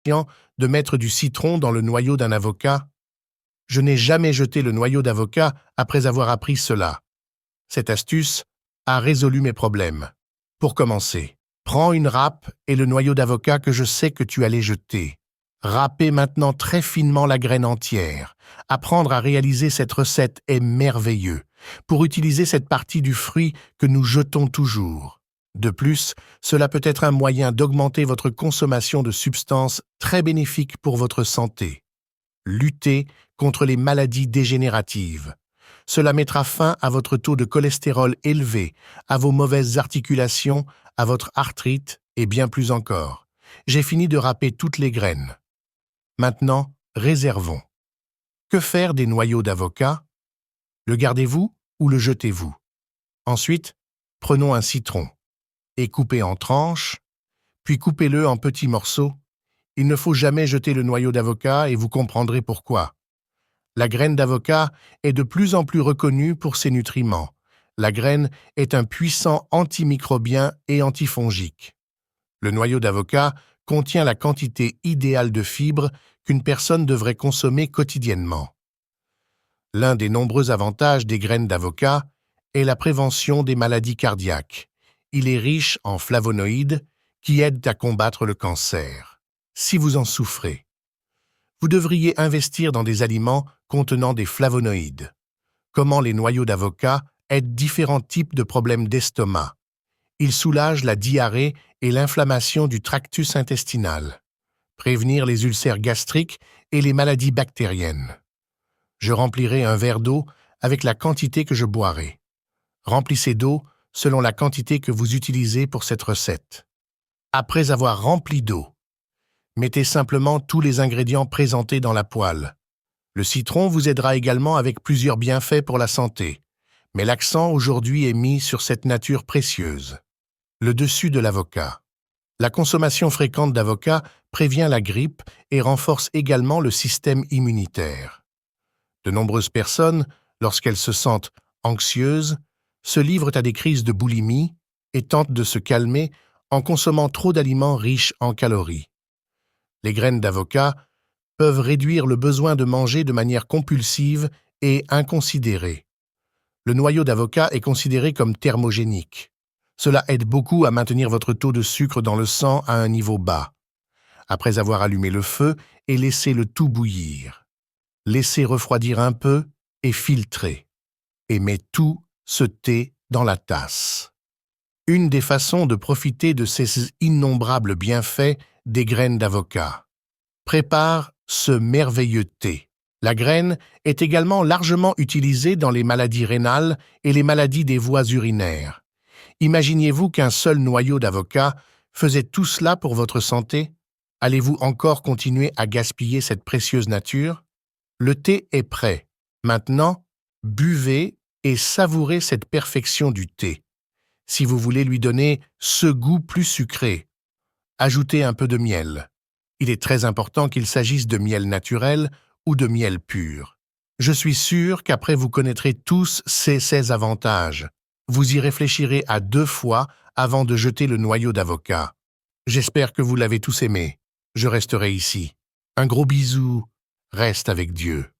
de mettre du citron dans le noyau d'un avocat? Je n'ai jamais jeté le noyau d'avocat après avoir appris cela. Cette astuce a résolu mes problèmes. Pour commencer, prends une râpe et le noyau d'avocat que je sais que tu allais jeter. Râpez maintenant très finement la graine entière. Apprendre à réaliser cette recette est merveilleux pour utiliser cette partie du fruit que nous jetons toujours. De plus, cela peut être un moyen d'augmenter votre consommation de substances très bénéfiques pour votre santé. Lutter contre les maladies dégénératives. Cela mettra fin à votre taux de cholestérol élevé, à vos mauvaises articulations, à votre arthrite et bien plus encore. J'ai fini de râper toutes les graines. Maintenant, réservons. Que faire des noyaux d'avocat? Le gardez-vous ou le jetez-vous? Ensuite, prenons un citron et coupez en tranches, puis coupez-le en petits morceaux. Il ne faut jamais jeter le noyau d'avocat et vous comprendrez pourquoi. La graine d'avocat est de plus en plus reconnue pour ses nutriments. La graine est un puissant antimicrobien et antifongique. Le noyau d'avocat contient la quantité idéale de fibres qu'une personne devrait consommer quotidiennement. L'un des nombreux avantages des graines d'avocat est la prévention des maladies cardiaques. Il est riche en flavonoïdes qui aident à combattre le cancer. Si vous en souffrez, vous devriez investir dans des aliments contenant des flavonoïdes. Comment les noyaux d'avocat aident différents types de problèmes d'estomac. Ils soulagent la diarrhée et l'inflammation du tractus intestinal. Prévenir les ulcères gastriques et les maladies bactériennes. Je remplirai un verre d'eau avec la quantité que je boirai. Remplissez d'eau selon la quantité que vous utilisez pour cette recette. Après avoir rempli d'eau, mettez simplement tous les ingrédients présentés dans la poêle. Le citron vous aidera également avec plusieurs bienfaits pour la santé, mais l'accent aujourd'hui est mis sur cette nature précieuse. Le dessus de l'avocat. La consommation fréquente d'avocat prévient la grippe et renforce également le système immunitaire. De nombreuses personnes, lorsqu'elles se sentent anxieuses, se livrent à des crises de boulimie et tentent de se calmer en consommant trop d'aliments riches en calories. Les graines d'avocat peuvent réduire le besoin de manger de manière compulsive et inconsidérée. Le noyau d'avocat est considéré comme thermogénique. Cela aide beaucoup à maintenir votre taux de sucre dans le sang à un niveau bas. Après avoir allumé le feu et laissé le tout bouillir, laissez refroidir un peu et filtrez. Et mets tout ce thé dans la tasse. Une des façons de profiter de ces innombrables bienfaits des graines d'avocat. Prépare ce merveilleux thé. La graine est également largement utilisée dans les maladies rénales et les maladies des voies urinaires. Imaginez-vous qu'un seul noyau d'avocat faisait tout cela pour votre santé? Allez-vous encore continuer à gaspiller cette précieuse nature? Le thé est prêt. Maintenant, buvez et savourez cette perfection du thé. Si vous voulez lui donner ce goût plus sucré, ajoutez un peu de miel. Il est très important qu'il s'agisse de miel naturel ou de miel pur. Je suis sûr qu'après vous connaîtrez tous ces avantages. Vous y réfléchirez à 2 fois avant de jeter le noyau d'avocat. J'espère que vous l'avez tous aimé. Je resterai ici. Un gros bisou. Reste avec Dieu.